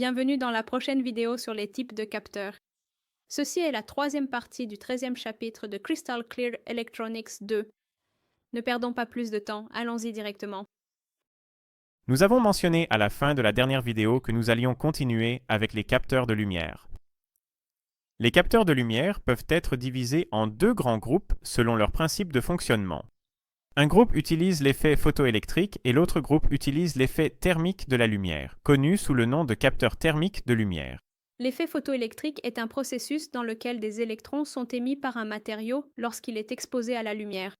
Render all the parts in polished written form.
bienvenue dans la prochaine vidéo sur les types de capteurs. Ceci est la troisième partie du 13e chapitre de Crystal Clear Electronics 2. Ne perdons pas plus de temps, allons-y directement. Nous avons mentionné à la fin de la dernière vidéo que nous allions continuer avec les capteurs de lumière. Les capteurs de lumière peuvent être divisés en deux grands groupes selon leur principe de fonctionnement. Un groupe utilise l'effet photoélectrique et l'autre groupe utilise l'effet thermique de la lumière, connu sous le nom de capteur thermique de lumière. L'effet photoélectrique est un processus dans lequel des électrons sont émis par un matériau lorsqu'il est exposé à la lumière.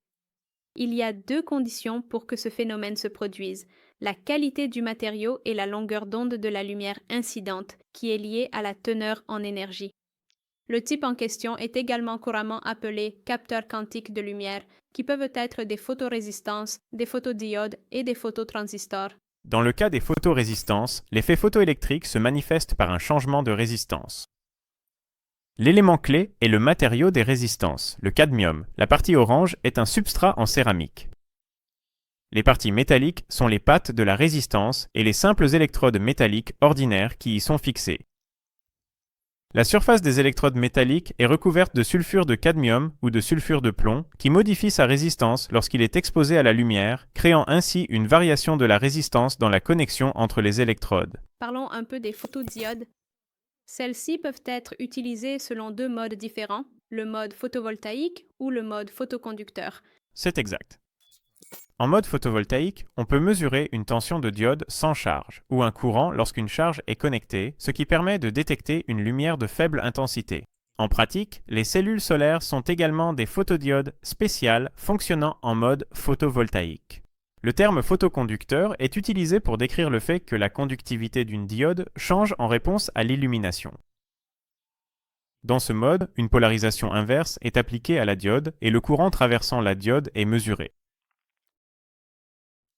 Il y a deux conditions pour que ce phénomène se produise, la qualité du matériau et la longueur d'onde de la lumière incidente, qui est liée à la teneur en énergie. Le type en question est également couramment appelé capteur quantique de lumière, qui peuvent être des photorésistances, des photodiodes et des phototransistors. Dans le cas des photorésistances, l'effet photoélectrique se manifeste par un changement de résistance. L'élément clé est le matériau des résistances, le cadmium. La partie orange est un substrat en céramique. Les parties métalliques sont les pattes de la résistance et les simples électrodes métalliques ordinaires qui y sont fixées. La surface des électrodes métalliques est recouverte de sulfure de cadmium ou de sulfure de plomb qui modifie sa résistance lorsqu'il est exposé à la lumière, créant ainsi une variation de la résistance dans la connexion entre les électrodes. Parlons un peu des photodiodes. Celles-ci peuvent être utilisées selon deux modes différents, le mode photovoltaïque ou le mode photoconducteur. C'est exact. En mode photovoltaïque, on peut mesurer une tension de diode sans charge, ou un courant lorsqu'une charge est connectée, ce qui permet de détecter une lumière de faible intensité. En pratique, les cellules solaires sont également des photodiodes spéciales fonctionnant en mode photovoltaïque. Le terme photoconducteur est utilisé pour décrire le fait que la conductivité d'une diode change en réponse à l'illumination. Dans ce mode, une polarisation inverse est appliquée à la diode et le courant traversant la diode est mesuré.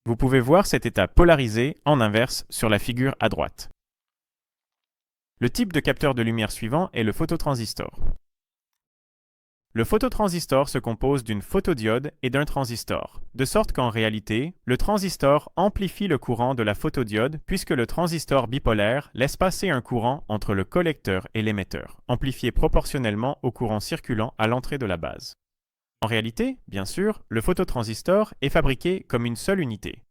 Vous pouvez voir cet état polarisé en inverse sur la figure à droite. Le type de capteur de lumière suivant est le phototransistor. Le phototransistor se compose d'une photodiode et d'un transistor, de sorte qu'en réalité, le transistor amplifie le courant de la photodiode puisque le transistor bipolaire laisse passer un courant entre le collecteur et l'émetteur, amplifié proportionnellement au courant circulant à l'entrée de la base. En réalité, bien sûr, le phototransistor est fabriqué comme une seule unité.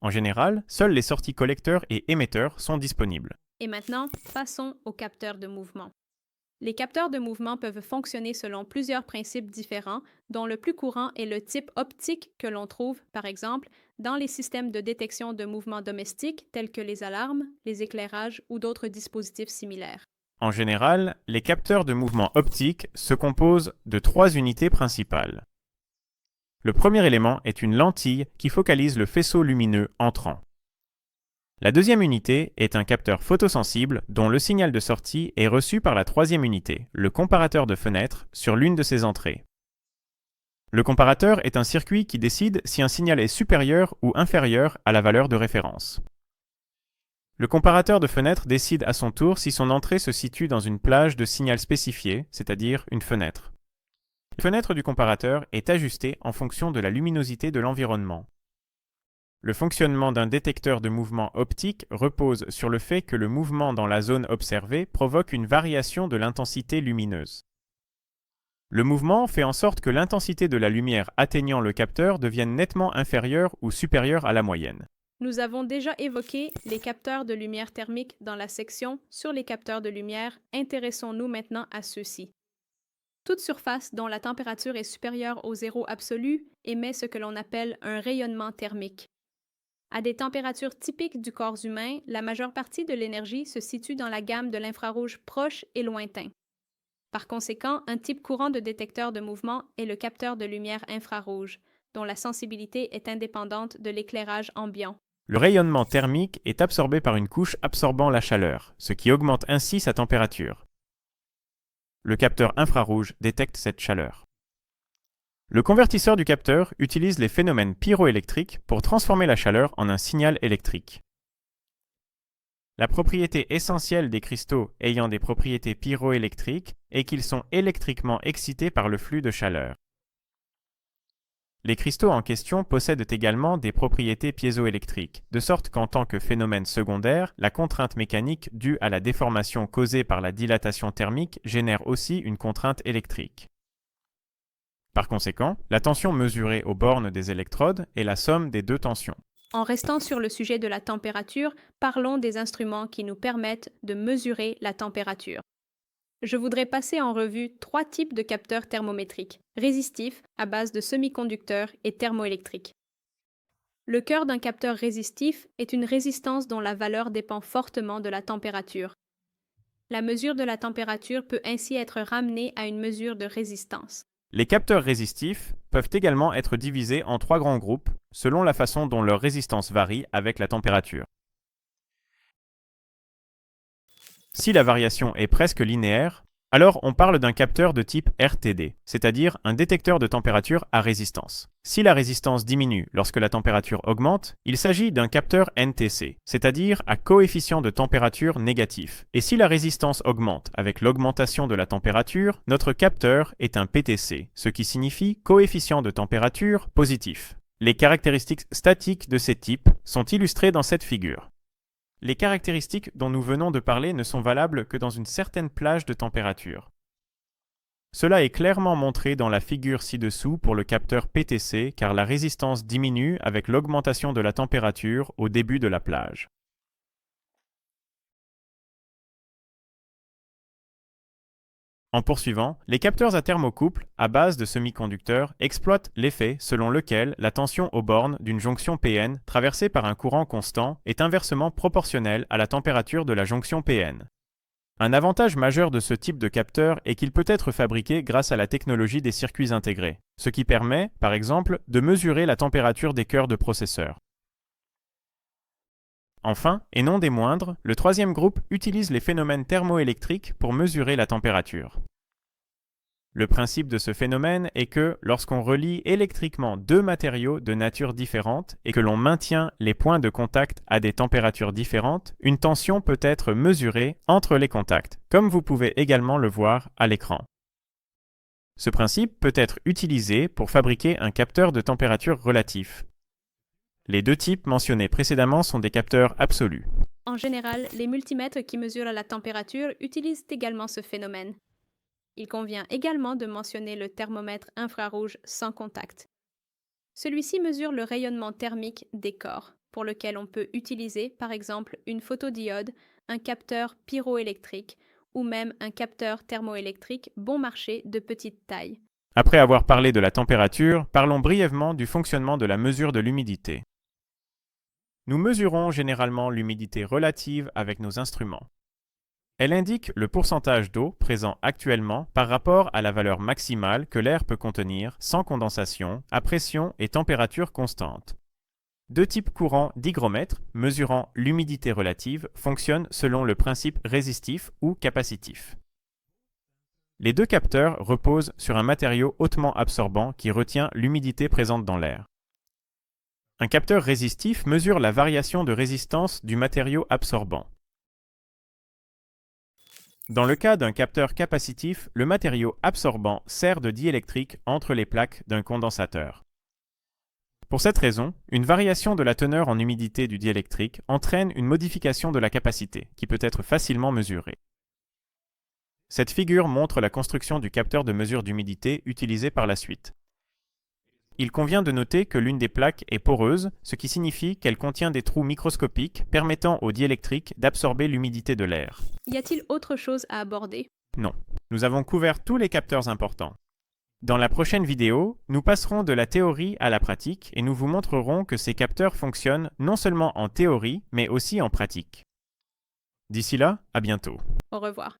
En général, seuls les sorties collecteurs et émetteurs sont disponibles. Et maintenant, passons aux capteurs de mouvement. Les capteurs de mouvement peuvent fonctionner selon plusieurs principes différents, dont le plus courant est le type optique que l'on trouve, par exemple, dans les systèmes de détection de mouvements domestiques tels que les alarmes, les éclairages ou d'autres dispositifs similaires. En général, les capteurs de mouvement optique se composent de trois unités principales. Le premier élément est une lentille qui focalise le faisceau lumineux entrant. La deuxième unité est un capteur photosensible dont le signal de sortie est reçu par la troisième unité, le comparateur de fenêtre, sur l'une de ses entrées. Le comparateur est un circuit qui décide si un signal est supérieur ou inférieur à la valeur de référence. Le comparateur de fenêtre décide à son tour si son entrée se situe dans une plage de signal spécifié, c'est-à-dire une fenêtre. La fenêtre du comparateur est ajustée en fonction de la luminosité de l'environnement. Le fonctionnement d'un détecteur de mouvement optique repose sur le fait que le mouvement dans la zone observée provoque une variation de l'intensité lumineuse. Le mouvement fait en sorte que l'intensité de la lumière atteignant le capteur devienne nettement inférieure ou supérieure à la moyenne. Nous avons déjà évoqué les capteurs de lumière thermique dans la section sur les capteurs de lumière. Intéressons-nous maintenant à ceux-ci. Toute surface dont la température est supérieure au zéro absolu émet ce que l'on appelle un rayonnement thermique. À des températures typiques du corps humain, la majeure partie de l'énergie se situe dans la gamme de l'infrarouge proche et lointain. Par conséquent, un type courant de détecteur de mouvement est le capteur de lumière infrarouge, dont la sensibilité est indépendante de l'éclairage ambiant. Le rayonnement thermique est absorbé par une couche absorbant la chaleur, ce qui augmente ainsi sa température. Le capteur infrarouge détecte cette chaleur. Le convertisseur du capteur utilise les phénomènes pyroélectriques pour transformer la chaleur en un signal électrique. La propriété essentielle des cristaux ayant des propriétés pyroélectriques est qu'ils sont électriquement excités par le flux de chaleur. Les cristaux en question possèdent également des propriétés piézoélectriques, de sorte qu'en tant que phénomène secondaire, la contrainte mécanique due à la déformation causée par la dilatation thermique génère aussi une contrainte électrique. Par conséquent, la tension mesurée aux bornes des électrodes est la somme des deux tensions. En restant sur le sujet de la température, parlons des instruments qui nous permettent de mesurer la température. Je voudrais passer en revue 3 types de capteurs thermométriques, résistifs, à base de semi-conducteurs et thermoélectriques. Le cœur d'un capteur résistif est une résistance dont la valeur dépend fortement de la température. La mesure de la température peut ainsi être ramenée à une mesure de résistance. Les capteurs résistifs peuvent également être divisés en 3 grands groupes, selon la façon dont leur résistance varie avec la température. Si la variation est presque linéaire, alors on parle d'un capteur de type RTD, c'est-à-dire un détecteur de température à résistance. Si la résistance diminue lorsque la température augmente, il s'agit d'un capteur NTC, c'est-à-dire à coefficient de température négatif. Et si la résistance augmente avec l'augmentation de la température, notre capteur est un PTC, ce qui signifie coefficient de température positif. Les caractéristiques statiques de ces types sont illustrées dans cette figure. Les caractéristiques dont nous venons de parler ne sont valables que dans une certaine plage de température. Cela est clairement montré dans la figure ci-dessous pour le capteur PTC car la résistance diminue avec l'augmentation de la température au début de la plage. En poursuivant, les capteurs à thermocouple, à base de semi-conducteurs, exploitent l'effet selon lequel la tension aux bornes d'une jonction PN traversée par un courant constant est inversement proportionnelle à la température de la jonction PN. Un avantage majeur de ce type de capteur est qu'il peut être fabriqué grâce à la technologie des circuits intégrés, ce qui permet, par exemple, de mesurer la température des cœurs de processeurs. Enfin, et non des moindres, le troisième groupe utilise les phénomènes thermoélectriques pour mesurer la température. Le principe de ce phénomène est que, lorsqu'on relie électriquement deux matériaux de nature différente et que l'on maintient les points de contact à des températures différentes, une tension peut être mesurée entre les contacts, comme vous pouvez également le voir à l'écran. Ce principe peut être utilisé pour fabriquer un capteur de température relatif. Les deux types mentionnés précédemment sont des capteurs absolus. En général, les multimètres qui mesurent la température utilisent également ce phénomène. Il convient également de mentionner le thermomètre infrarouge sans contact. Celui-ci mesure le rayonnement thermique des corps, pour lequel on peut utiliser par exemple une photodiode, un capteur pyroélectrique ou même un capteur thermoélectrique bon marché de petite taille. Après avoir parlé de la température, parlons brièvement du fonctionnement de la mesure de l'humidité. Nous mesurons généralement l'humidité relative avec nos instruments. Elle indique le pourcentage d'eau présent actuellement par rapport à la valeur maximale que l'air peut contenir sans condensation, à pression et température constante. Deux types courants d'hygromètres mesurant l'humidité relative fonctionnent selon le principe résistif ou capacitif. Les deux capteurs reposent sur un matériau hautement absorbant qui retient l'humidité présente dans l'air. Un capteur résistif mesure la variation de résistance du matériau absorbant. Dans le cas d'un capteur capacitif, le matériau absorbant sert de diélectrique entre les plaques d'un condensateur. Pour cette raison, une variation de la teneur en humidité du diélectrique entraîne une modification de la capacité, qui peut être facilement mesurée. Cette figure montre la construction du capteur de mesure d'humidité utilisé par la suite. Il convient de noter que l'une des plaques est poreuse, ce qui signifie qu'elle contient des trous microscopiques permettant au diélectrique d'absorber l'humidité de l'air. Y a-t-il autre chose à aborder? Non. Nous avons couvert tous les capteurs importants. Dans la prochaine vidéo, nous passerons de la théorie à la pratique et nous vous montrerons que ces capteurs fonctionnent non seulement en théorie, mais aussi en pratique. D'ici là, à bientôt. Au revoir.